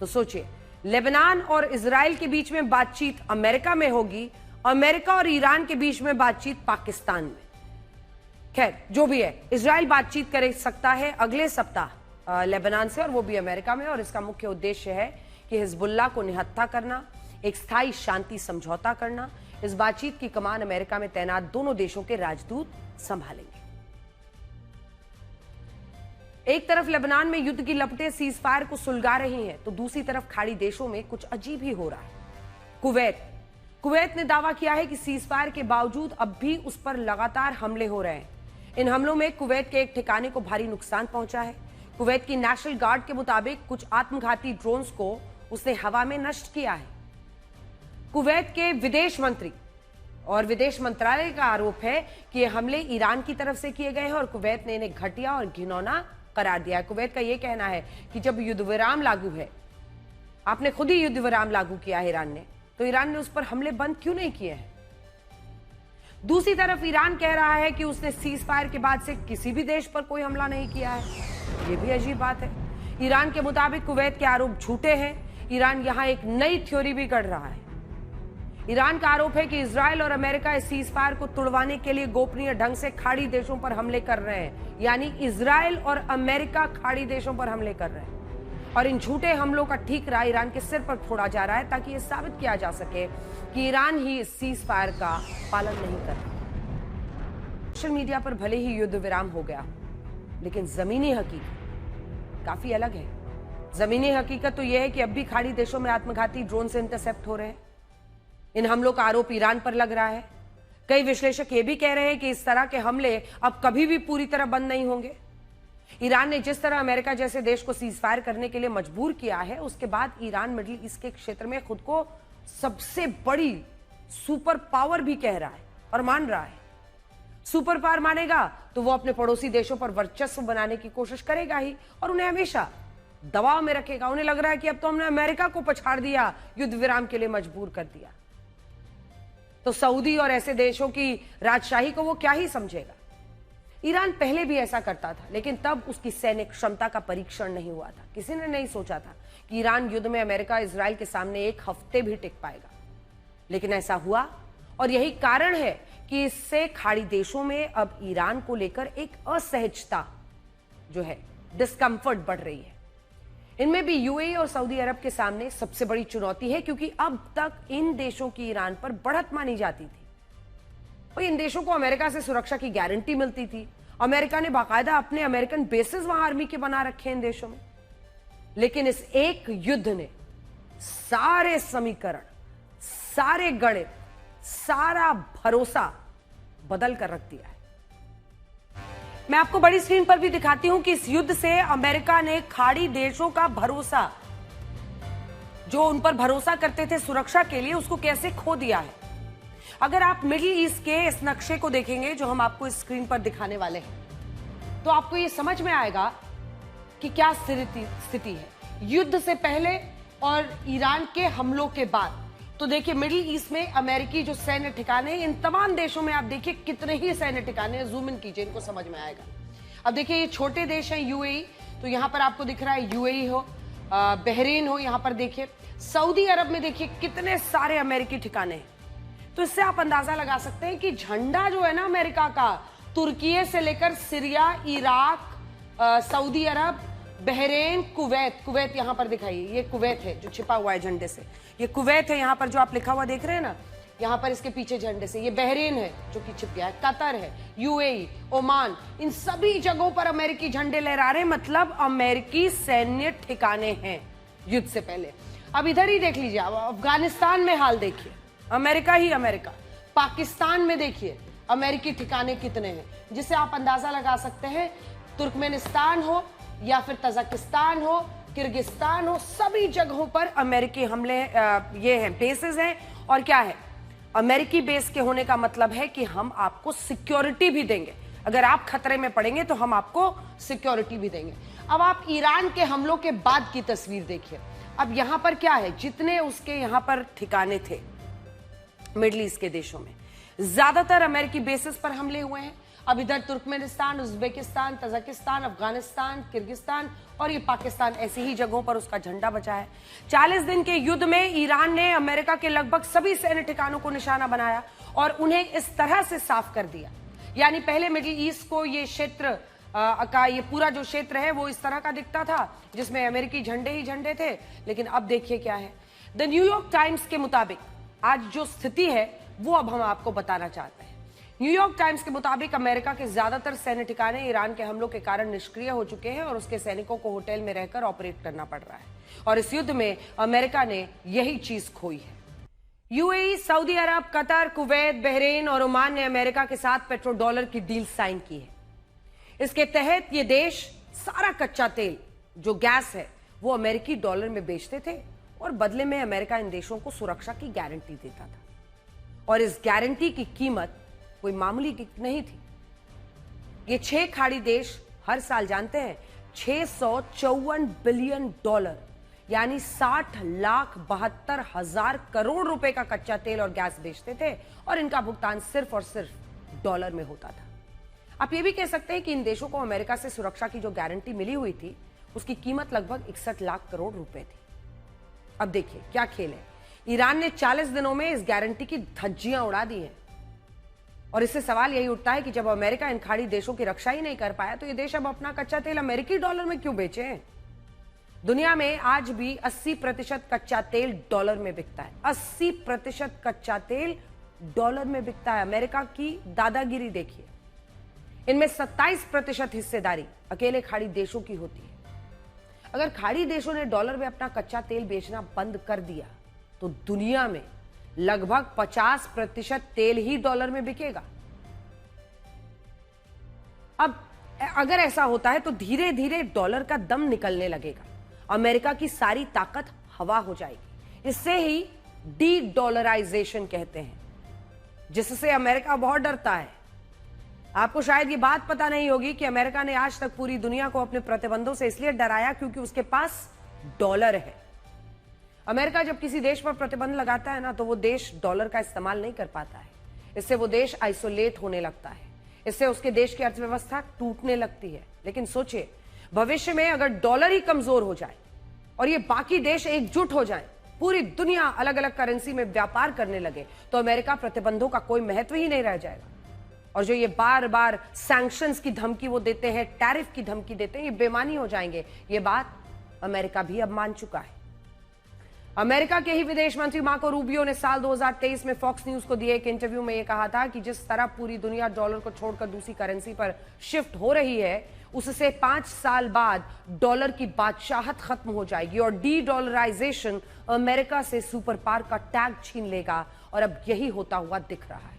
तो सोचिए, लेबनान और इजराइल के बीच में बातचीत अमेरिका में होगी, अमेरिका और ईरान के बीच में बातचीत पाकिस्तान में। खैर, जो भी है, इजराइल बातचीत कर सकता है अगले सप्ताह लेबनान से, और वो भी अमेरिका में। और इसका मुख्य उद्देश्य है कि हिजबुल्लाह को निहत्था करना, एक स्थायी शांति समझौता करना। इस बातचीत की कमान अमेरिका में तैनात दोनों देशों के राजदूत संभालेंगे। एक तरफ लेबनान में युद्ध की लपटें सीज फायर को सुलगा रही हैं, तो दूसरी तरफ खाड़ी देशों में कुछ अजीब ही हो रहा है। कुवैत ने दावा किया है कि सीज फायर के बावजूद अब भी उस पर लगातार हमले हो रहे हैं। इन हमलों में कुवैत के एक ठिकाने को भारी नुकसान पहुंचा है। कुवैत की नेशनल गार्ड के मुताबिक कुछ आत्मघाती ड्रोन्स को उसने हवा में नष्ट किया है। कुवैत के विदेश मंत्री और विदेश मंत्रालय का आरोप है कि ये हमले ईरान की तरफ से किए गए हैं और कुवैत ने इन्हें घटिया और घिनौना करार दिया है। कुवैत का यह कहना है कि जब युद्ध विराम लागू है, आपने खुद ही युद्ध विराम लागू किया है ईरान ने, तो ईरान ने उस पर हमले बंद क्यों नहीं किए हैं? दूसरी तरफ ईरान कह रहा है कि उसने सीज फायर के बाद से किसी भी देश पर कोई हमला नहीं किया है। यह भी अजीब बात है। ईरान के मुताबिक कुवैत के आरोप झूठे हैं। ईरान यहां एक नई थ्योरी भी गढ़ रहा है। ईरान का आरोप है कि इजराइल और अमेरिका इस सीज फायर को तुड़वाने के लिए गोपनीय ढंग से खाड़ी देशों पर हमले कर रहे हैं। यानी इजराइल और अमेरिका खाड़ी देशों पर हमले कर रहे हैं, और इन झूठे हमलों का ठीकरा ईरान के सिर पर फोड़ा जा रहा है ताकि यह साबित किया जा सके कि ईरान ही इस सीज फायर का पालन नहीं कर रहा। सोशल मीडिया पर भले ही युद्ध विराम हो गया, लेकिन जमीनी हकीकत काफी अलग है। जमीनी हकीकत तो यह है कि अब भी खाड़ी देशों में आत्मघाती ड्रोन से इंटरसेप्ट हो रहे हैं। इन हमलों का आरोप ईरान पर लग रहा है। कई विश्लेषक ये भी कह रहे हैं कि इस तरह के हमले अब कभी भी पूरी तरह बंद नहीं होंगे। ईरान ने जिस तरह अमेरिका जैसे देश को सीज फायर करने के लिए मजबूर किया है, उसके बाद ईरान मिडिल ईस्ट के क्षेत्र में खुद को सबसे बड़ी सुपर पावर भी कह रहा है और मान रहा है। सुपर पावर मानेगा तो वो अपने पड़ोसी देशों पर वर्चस्व बनाने की कोशिश करेगा ही, और उन्हें हमेशा दबाव में रखेगा। उन्हें लग रहा है कि अब तो हमने अमेरिका को पछाड़ दिया, युद्ध विराम के लिए मजबूर कर दिया, तो सऊदी और ऐसे देशों की राजशाही को वो क्या ही समझेगा। ईरान पहले भी ऐसा करता था, लेकिन तब उसकी सैन्य क्षमता का परीक्षण नहीं हुआ था। किसी ने नहीं सोचा था कि ईरान युद्ध में अमेरिका इजराइल के सामने एक हफ्ते भी टिक पाएगा, लेकिन ऐसा हुआ। और यही कारण है कि इससे खाड़ी देशों में अब ईरान को लेकर एक असहजता जो है, डिस्कंफर्ट बढ़ रही है। इनमें भी यूएई और सऊदी अरब के सामने सबसे बड़ी चुनौती है, क्योंकि अब तक इन देशों की ईरान पर बढ़त मानी जाती थी और इन देशों को अमेरिका से सुरक्षा की गारंटी मिलती थी। अमेरिका ने बाकायदा अपने अमेरिकन बेसेस वहां आर्मी के बना रखे हैं इन देशों में। लेकिन इस एक युद्ध ने सारे समीकरण, सारे गणित, सारा भरोसा बदल कर रख दिया है। मैं आपको बड़ी स्क्रीन पर भी दिखाती हूं कि इस युद्ध से अमेरिका ने खाड़ी देशों का भरोसा, जो उन पर भरोसा करते थे सुरक्षा के लिए, उसको कैसे खो दिया है। अगर आप मिडिल ईस्ट के इस नक्शे को देखेंगे जो हम आपको इस स्क्रीन पर दिखाने वाले हैं, तो आपको ये समझ में आएगा कि क्या स्थिति है युद्ध से पहले और ईरान के हमलों के बाद। तो देखिए, मिडिल ईस्ट में अमेरिकी जो सैन्य ठिकाने, इन तमाम देशों में आप देखिए कितने ही सैन्य ठिकाने, जूम इन कीजिए, इनको समझ में आएगा। अब देखिए, ये छोटे देश हैं यूएई, तो यहां पर आपको दिख रहा है यूएई हो, बहरीन हो, यहां पर देखिए सऊदी अरब में देखिए कितने सारे अमेरिकी ठिकाने हैं। तो इससे आप अंदाजा लगा सकते हैं कि झंडा जो है ना अमेरिका का, तुर्की से लेकर सीरिया, इराक, सऊदी अरब, बहरीन, कुवैत यहां पर दिखाइए, ये कुवैत है जो छिपा हुआ है झंडे से, ये कुवैत है यहां पर जो आप लिखा हुआ देख रहे हैं ना, यहां पर इसके पीछे झंडे से, ये बहरीन है जो कि छिप गया है, कतर है, यूएई, ओमान, इन सभी जगहों पर अमेरिकी झंडे लहरा रहे हैं। मतलब अमेरिकी सैन्य ठिकाने हैं युद्ध से पहले। अब इधर ही देख लीजिए, अफगानिस्तान में हाल देखिए, अमेरिका ही अमेरिका। पाकिस्तान में देखिए अमेरिकी ठिकाने कितने हैं, जिससे आप अंदाजा लगा सकते हैं तुर्कमेनिस्तान हो या फिर तजाकिस्तान हो, किर्गिस्तान हो, सभी जगहों पर अमेरिकी हमले ये हैं, बेसेस हैं। और क्या है, अमेरिकी बेस के होने का मतलब है कि हम आपको सिक्योरिटी भी देंगे। अगर आप खतरे में पड़ेंगे तो हम आपको सिक्योरिटी भी देंगे। अब आप ईरान के हमलों के बाद की तस्वीर देखिए। अब यहां पर क्या है, जितने उसके यहां पर ठिकाने थे मिडिल ईस्ट के देशों में, ज्यादातर अमेरिकी बेसिस पर हमले हुए हैं। अब इधर Turkmenistan, Uzbekistan, Tajikistan, Afghanistan, Kyrgyzstan और ये पाकिस्तान, ऐसी ही जगहों पर उसका झंडा बचा है। 40 दिन के युद्ध में ईरान ने अमेरिका के लगभग सभी सैन्य ठिकानों को निशाना बनाया और उन्हें इस तरह से साफ कर दिया। यानी पहले मिडिल ईस्ट को ये क्षेत्र का ये पूरा जो क्षेत्र है वो इस तरह का दिखता था जिसमें अमेरिकी झंडे ही झंडे थे। लेकिन अब देखिए क्या है। द न्यूयॉर्क टाइम्स के मुताबिक आज जो स्थिति है वो अब हम आपको बताना चाहते हैं। न्यूयॉर्क टाइम्स के मुताबिक अमेरिका के ज्यादातर सैन्य ठिकाने ईरान के हमलों के कारण निष्क्रिय हो चुके हैं और उसके सैनिकों को होटल में रहकर ऑपरेट करना पड़ रहा है। और इस युद्ध में अमेरिका ने यही चीज खोई है। यूएई, सऊदी अरब, कतर, कुवैत, बहरीन और ओमान ने अमेरिका के साथ पेट्रो डॉलर की डील साइन की है। इसके तहत ये देश सारा कच्चा तेल जो गैस है वो अमेरिकी डॉलर में बेचते थे और बदले में अमेरिका इन देशों को सुरक्षा की गारंटी देता था। और इस गारंटी की कीमत कोई मामूली नहीं थी। ये 6 खाड़ी देश हर साल जानते हैं 654 बिलियन डॉलर यानी 60,72,000 करोड़ रुपए का कच्चा तेल और गैस बेचते थे और इनका भुगतान सिर्फ और सिर्फ डॉलर में होता था। आप ये भी कह सकते हैं कि इन देशों को अमेरिका से सुरक्षा की जो गारंटी मिली हुई थी उसकी कीमत लगभग 61 लाख करोड़ रुपए थी। अब देखिए क्या खेल है। ईरान ने 40 दिनों में इस गारंटी की धज्जियां उड़ा दी हैं और इससे सवाल यही उठता है कि जब अमेरिका इन खाड़ी देशों की रक्षा ही नहीं कर पाया तो ये देश अब अपना कच्चा तेल अमेरिकी डॉलर में क्यों बेचे? दुनिया में आज भी 80% कच्चा तेल डॉलर में बिकता है। 80% कच्चा तेल डॉलर में बिकता है। अमेरिका की दादागिरी देखिए। इनमें 27% हिस्सेदारी अकेले खाड़ी देशों की होती है। अगर खाड़ी देशों ने डॉलर में अपना कच्चा तेल बेचना बंद कर दिया तो दुनिया में लगभग 50% तेल ही डॉलर में बिकेगा। अब अगर ऐसा होता है तो धीरे धीरे डॉलर का दम निकलने लगेगा। अमेरिका की सारी ताकत हवा हो जाएगी। इससे ही डी डॉलराइजेशन कहते हैं, जिससे अमेरिका बहुत डरता है। आपको शायद ये बात पता नहीं होगी कि अमेरिका ने आज तक पूरी दुनिया को अपने प्रतिबंधों से इसलिए डराया क्योंकि उसके पास डॉलर है। अमेरिका जब किसी देश पर प्रतिबंध लगाता है ना तो वो देश डॉलर का इस्तेमाल नहीं कर पाता है। इससे वो देश आइसोलेट होने लगता है। इससे उसके देश की अर्थव्यवस्था टूटने लगती है। लेकिन सोचिए, भविष्य में अगर डॉलर ही कमजोर हो जाए और ये बाकी देश एकजुट हो जाएं, पूरी दुनिया अलग अलग करेंसी में व्यापार करने लगे तो अमेरिका प्रतिबंधों का कोई महत्व ही नहीं रह जाएगा। और जो ये बार बार सैंक्शंस की धमकी वो देते हैं, टैरिफ की धमकी देते हैं, ये बेमानी हो जाएंगे। ये बात अमेरिका भी अब मान चुका है। अमेरिका के ही विदेश मंत्री मार्को रूबियो ने साल 2023 में फॉक्स न्यूज को दिए एक इंटरव्यू में यह कहा था कि जिस तरह पूरी दुनिया डॉलर को छोड़कर दूसरी करेंसी पर शिफ्ट हो रही है उससे 5 साल बाद डॉलर की बादशाहत खत्म हो जाएगी और डी डॉलराइजेशन अमेरिका से सुपर पावर का टैग छीन लेगा। और अब यही होता हुआ दिख रहा है।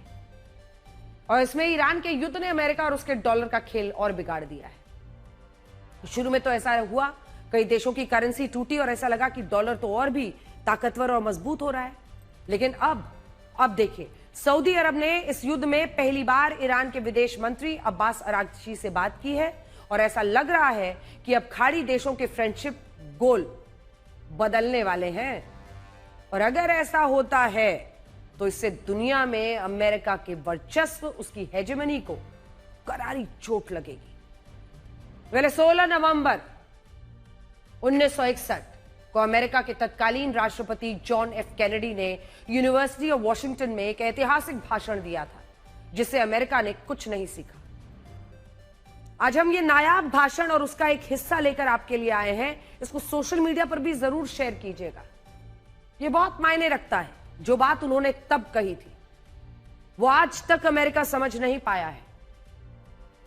और इसमें ईरान के युद्ध ने अमेरिका और उसके डॉलर का खेल और बिगाड़ दिया है। शुरू में तो ऐसा हुआ, कई देशों की करेंसी टूटी और ऐसा लगा कि डॉलर तो और भी ताकतवर और मजबूत हो रहा है। लेकिन अब देखिए, सऊदी अरब ने इस युद्ध में पहली बार ईरान के विदेश मंत्री अब्बास अरागची से बात की है और ऐसा लग रहा है कि अब खाड़ी देशों के फ्रेंडशिप गोल बदलने वाले हैं। और अगर ऐसा होता है तो इससे दुनिया में अमेरिका के वर्चस्व, उसकी हेजेमनी को करारी चोट लगेगी। पहले 16 नवंबर 1961 को अमेरिका के तत्कालीन राष्ट्रपति जॉन एफ कैनेडी ने यूनिवर्सिटी ऑफ वॉशिंगटन में एक ऐतिहासिक भाषण दिया था जिससे अमेरिका ने कुछ नहीं सीखा। आज हम ये नायाब भाषण और उसका एक हिस्सा लेकर आपके लिए आए हैं। इसको सोशल मीडिया पर भी जरूर शेयर कीजिएगा। ये बहुत मायने रखता है। जो बात उन्होंने तब कही थी वो आज तक अमेरिका समझ नहीं पाया है।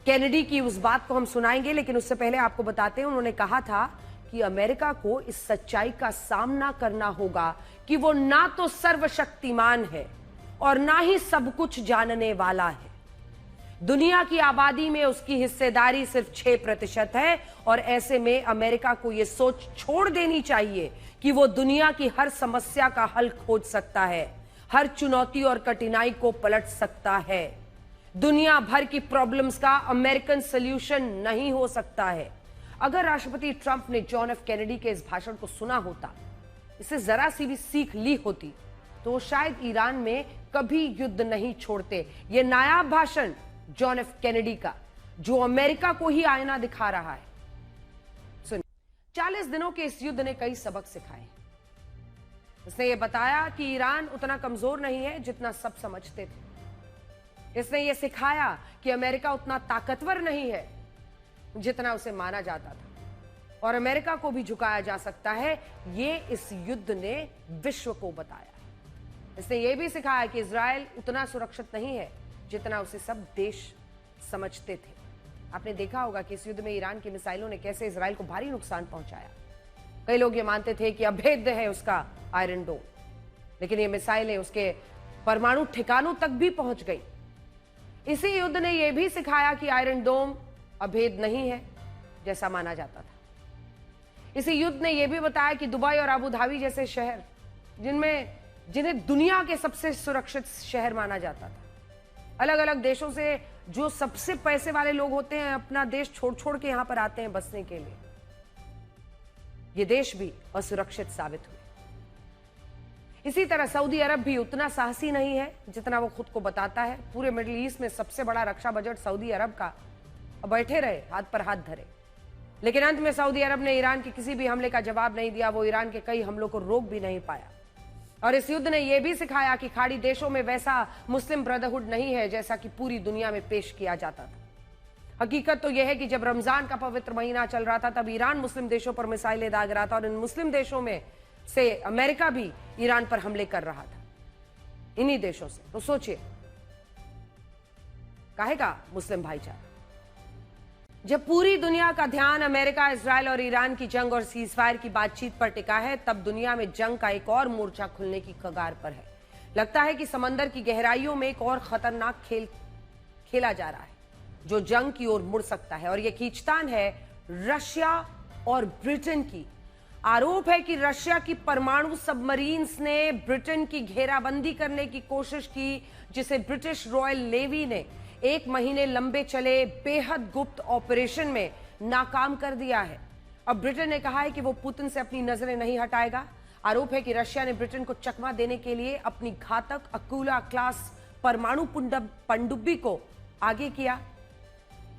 कैनेडी की उस बात को हम सुनाएंगे, लेकिन उससे पहले आपको बताते हैं उन्होंने कहा था कि अमेरिका को इस सच्चाई का सामना करना होगा कि वो ना तो सर्वशक्तिमान है और ना ही सब कुछ जानने वाला है। दुनिया की आबादी में उसकी हिस्सेदारी सिर्फ 6% है और ऐसे में अमेरिका को यह सोच छोड़ देनी चाहिए कि वो दुनिया की हर समस्या का हल खोज सकता है, हर चुनौती और कठिनाई को पलट सकता है। दुनिया भर की प्रॉब्लम्स का अमेरिकन सॉल्यूशन नहीं हो सकता है। अगर राष्ट्रपति ट्रंप ने जॉन एफ कैनेडी के इस भाषण को सुना होता, इसे जरा सी भी सीख ली होती, तो वो शायद ईरान में कभी युद्ध नहीं छोड़ते। यह नायाब भाषण जॉन एफ कैनेडी का, जो अमेरिका को ही आईना दिखा रहा है। सुनिए, 40 दिनों के इस युद्ध ने कई सबक सिखाए। इसने यह बताया कि ईरान उतना कमजोर नहीं है जितना सब समझते थे। इसने यह सिखाया कि अमेरिका उतना ताकतवर नहीं है जितना उसे माना जाता था और अमेरिका को भी झुकाया जा सकता है। यह इस युद्ध ने विश्व को बताया। इसने यह भी सिखाया कि इजराइल उतना सुरक्षित नहीं है जितना उसे सब देश समझते थे। आपने देखा होगा कि इस युद्ध में ईरान की मिसाइलों ने कैसे इजराइल को भारी नुकसान पहुंचाया। कई लोग ये मानते थे कि अभेद्य है उसका आयरन डोम, लेकिन ये मिसाइलें उसके परमाणु ठिकानों तक भी पहुंच गई। इसी युद्ध ने यह भी सिखाया कि आयरन डोम अभेद नहीं है जैसा माना जाता था। इसी युद्ध ने यह भी बताया कि दुबई और अबू धाबी जैसे शहर, जिन्हें दुनिया के सबसे सुरक्षित शहर माना जाता था, अलग अलग देशों से जो सबसे पैसे वाले लोग होते हैं अपना देश छोड़ छोड़ के यहां पर आते हैं बसने के लिए, ये देश भी असुरक्षित साबित हुए। इसी तरह सऊदी अरब भी उतना साहसी नहीं है जितना वो खुद को बताता है। पूरे मिडिल ईस्ट में सबसे बड़ा रक्षा बजट सऊदी अरब का, बैठे रहे हाथ पर हाथ धरे, लेकिन अंत में सऊदी अरब ने ईरान के किसी भी हमले का जवाब नहीं दिया। वो ईरान के कई हमलों को रोक भी नहीं पाया। और इस युद्ध ने यह भी सिखाया कि खाड़ी देशों में वैसा मुस्लिम ब्रदरहुड नहीं है जैसा कि पूरी दुनिया में पेश किया जाता था। हकीकत तो यह है कि जब रमजान का पवित्र महीना चल रहा था तब ईरान मुस्लिम देशों पर मिसाइलें दाग रहा था और इन मुस्लिम देशों में से अमेरिका भी ईरान पर हमले कर रहा था, इन्हीं देशों से। तो सोचिए, काहेगा मुस्लिम भाईचारा? जब पूरी दुनिया का ध्यान अमेरिका, इजराइल और ईरान की जंग और सीजफायर की बातचीत पर टिका है, तब दुनिया में जंग का एक और मोर्चा खुलने की कगार पर है। लगता है कि समंदर की गहराइयों में एक और खतरनाक खेल खेला जा रहा है जो जंग की ओर मुड़ सकता है। और यह खींचतान है रशिया और ब्रिटेन की। आरोप है कि रशिया की परमाणु सबमरीन्स ने ब्रिटेन की घेराबंदी करने की कोशिश की, जिसे ब्रिटिश रॉयल नेवी ने 1 महीने लंबे चले बेहद गुप्त ऑपरेशन में नाकाम कर दिया है। अब ब्रिटेन ने कहा है कि वो पुतिन से अपनी नजरें नहीं हटाएगा। आरोप है कि रशिया ने ब्रिटेन को चकमा देने के लिए अपनी घातक अकूला क्लास परमाणु पनडुब्बी को आगे किया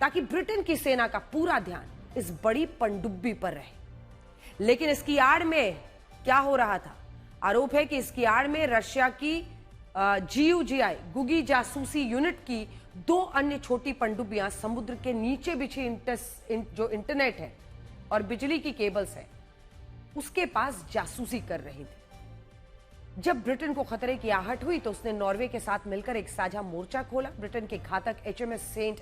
ताकि ब्रिटेन की सेना का पूरा ध्यान इस बड़ी पनडुब्बी पर रहे। लेकिन इसकी आड़ में क्या हो रहा था? आरोप है कि इसकी आड़ में रशिया की GUGI गुगी जासूसी यूनिट की 2 अन्य छोटी पनडुब्बियां समुद्र के नीचे बिछी जो इंटरनेट है और बिजली की केबल्स है उसके पास जासूसी कर रही थी। जब ब्रिटेन को खतरे की आहट हुई तो उसने नॉर्वे के साथ मिलकर एक साझा मोर्चा खोला। ब्रिटेन के घातक HMS सेंट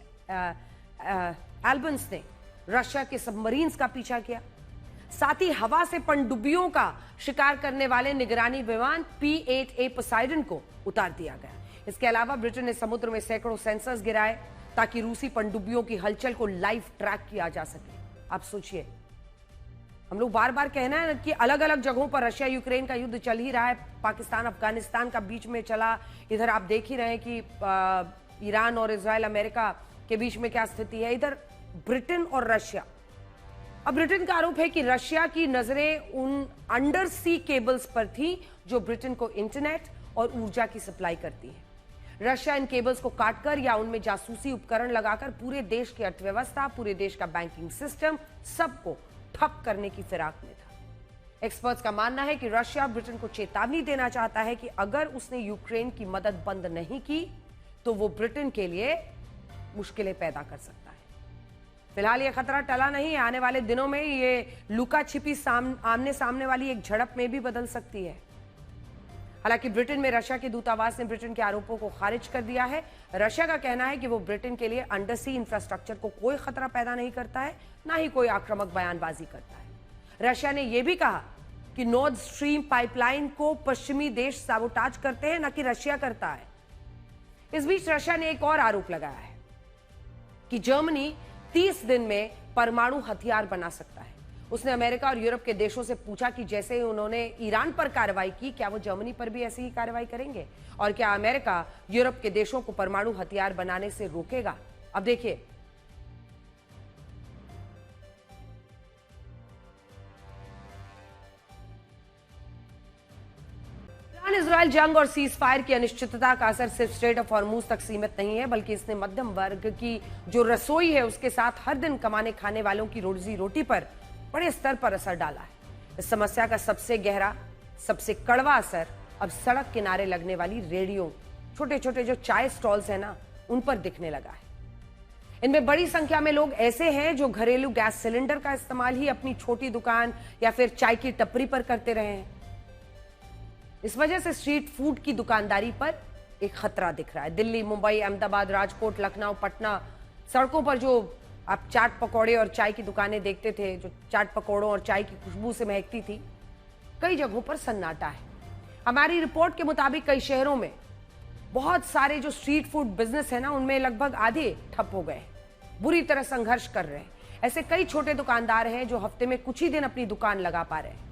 एल्बन्स ने रशिया के सबमरीन्स का पीछा किया। साथ ही हवा से पनडुब्बियों का शिकार करने वाले निगरानी विमान P-8A पोसाइडन को उतार दिया गया। इसके अलावा ब्रिटेन ने समुद्र में सैकड़ों सेंसर्स गिराए ताकि रूसी पनडुब्बियों की हलचल को लाइव ट्रैक किया जा सके। आप सोचिए, हम लोग बार बार कहना है कि अलग अलग जगहों पर रशिया यूक्रेन का युद्ध चल ही रहा है। पाकिस्तान अफगानिस्तान का बीच में चला, इधर आप देख ही रहे हैं कि ईरान और इजराइल अमेरिका के बीच में क्या स्थिति है, इधर ब्रिटेन और रशिया। अब ब्रिटेन का आरोप है कि रशिया की नजरें उन अंडर सी केबल्स पर थी जो ब्रिटेन को इंटरनेट और ऊर्जा की सप्लाई करती है। रशिया इन केबल्स को काटकर या उनमें जासूसी उपकरण लगाकर पूरे देश की अर्थव्यवस्था, पूरे देश का बैंकिंग सिस्टम, सबको ठप करने की फिराक में था। एक्सपर्ट्स का मानना है कि रशिया ब्रिटेन को चेतावनी देना चाहता है कि अगर उसने यूक्रेन की मदद बंद नहीं की तो वो ब्रिटेन के लिए मुश्किलें पैदा कर सकता है। फिलहाल यह खतरा टला नहीं है। आने वाले दिनों में ये लुका छिपी आमने सामने वाली एक झड़प में भी बदल सकती है। हालांकि ब्रिटेन में रशिया के दूतावास ने ब्रिटेन के आरोपों को खारिज कर दिया है। रशिया का कहना है कि वो ब्रिटेन के लिए अंडर सी इंफ्रास्ट्रक्चर को कोई खतरा पैदा नहीं करता है, ना ही कोई आक्रामक बयानबाजी करता है। रशिया ने यह भी कहा कि नॉर्थ स्ट्रीम पाइपलाइन को पश्चिमी देश साबोटाज करते हैं, न कि रशिया करता है। इस बीच रशिया ने एक और आरोप लगाया है कि जर्मनी 30 दिन में परमाणु हथियार बना सकता है। उसने अमेरिका और यूरोप के देशों से पूछा कि जैसे ही उन्होंने ईरान पर कार्रवाई की, क्या वो जर्मनी पर भी ऐसी ही कार्रवाई करेंगे, और क्या अमेरिका यूरोप के देशों को परमाणु हथियार बनाने से रोकेगा। अब देखिए, इजराइल जंग और सीज फायर की अनिश्चितता का असर सिर्फ स्ट्रेट ऑफ हॉर्मूज तक सीमित नहीं है, बल्कि इसने मध्यम वर्ग की जो रसोई है उसके साथ हर दिन कमाने खाने वालों की रोजी रोटी पर बड़े स्तर पर असर डाला है। इस समस्या का सबसे गहरा, सबसे कड़वा असर अब सड़क किनारे लगने वाली रेडियो, छोटे छोटे जो चाय स्टॉल्स है ना, उन पर दिखने लगा है। इनमें बड़ी संख्या में लोग ऐसे हैं जो घरेलू गैस सिलेंडर का इस्तेमाल ही अपनी छोटी दुकान या फिर चाय की टपरी पर करते रहे हैं। इस वजह से स्ट्रीट फूड की दुकानदारी पर एक खतरा दिख रहा है। दिल्ली, मुंबई, अहमदाबाद, राजकोट, लखनऊ, पटना, सड़कों पर जो आप चाट पकौड़े और चाय की दुकानें देखते थे, जो चाट पकौड़ों और चाय की खुशबू से महकती थी, कई जगहों पर सन्नाटा है। हमारी रिपोर्ट के मुताबिक कई शहरों में बहुत सारे जो स्ट्रीट फूड बिजनेस है ना, उनमें लगभग आधे ठप हो गए, बुरी तरह संघर्ष कर रहे हैं। ऐसे कई छोटे दुकानदार हैं जो हफ्ते में कुछ ही दिन अपनी दुकान लगा पा रहे हैं।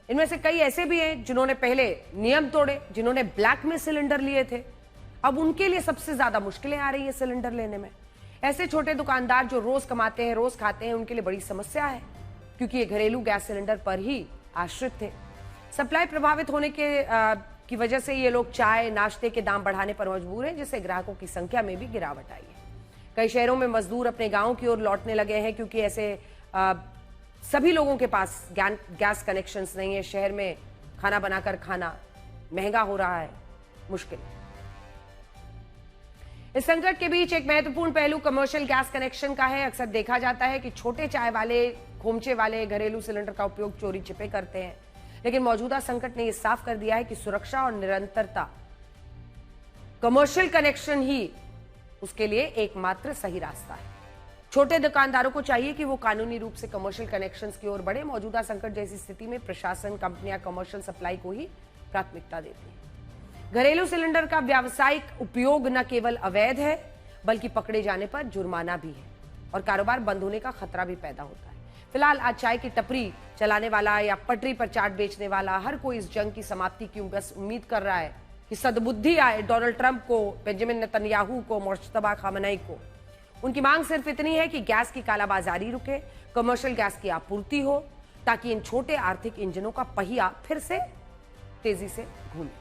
इनमें से कई ऐसे भी हैं जिन्होंने पहले नियम तोड़े, जिन्होंने ब्लैक में सिलेंडर लिए थे, अब उनके लिए सबसे ज्यादा मुश्किलें आ रही है सिलेंडर लेने में। ऐसे छोटे दुकानदार जो रोज कमाते हैं, रोज खाते हैं, उनके लिए बड़ी समस्या है, क्योंकि ये घरेलू गैस सिलेंडर पर ही आश्रित थे। सप्लाई प्रभावित होने की वजह से ये लोग चाय, नाश्ते के दाम बढ़ाने पर मजबूर हैं, जिससे ग्राहकों की संख्या में भी गिरावट आई है। कई शहरों में मजदूर अपने गांव की ओर लौटने लगे हैं, क्योंकि ऐसे सभी लोगों के पास गैस कनेक्शंस नहीं है। शहर में खाना बनाकर खाना महंगा हो रहा है, मुश्किल। इस संकट के बीच एक महत्वपूर्ण पहलू कमर्शियल गैस कनेक्शन का है। अक्सर देखा जाता है कि छोटे चाय वाले, खोमचे वाले घरेलू सिलेंडर का उपयोग चोरी छिपे करते हैं, लेकिन मौजूदा संकट ने यह साफ कर दिया है कि सुरक्षा और निरंतरता, कमर्शियल कनेक्शन ही उसके लिए एकमात्र सही रास्ता है। छोटे दुकानदारों को चाहिए कि वो कानूनी रूप से कमर्शियल कनेक्शंस की ओर बढ़े। मौजूदा संकट जैसी स्थिति में प्रशासन, कंपनियां कमर्शियल सप्लाई को ही प्राथमिकता देती हैं। घरेलू सिलेंडर का व्यावसायिक उपयोग न केवल अवैध है, बल्कि पकड़े जाने पर जुर्माना भी है और कारोबार बंद होने का खतरा भी पैदा होता है। फिलहाल आज चाय की टपरी चलाने वाला या पटरी पर चाट बेचने वाला हर कोई इस जंग की समाप्ति की बस उम्मीद कर रहा है कि सद्बुद्धि आए डोनाल्ड ट्रंप को, बेंजामिन नेतन्याहू को, मुश्तबा खामनई को। उनकी मांग सिर्फ इतनी है कि गैस की कालाबाजारी रुके, कमर्शियल गैस की आपूर्ति हो, ताकि इन छोटे आर्थिक इंजनों का पहिया फिर से तेजी से घूमे।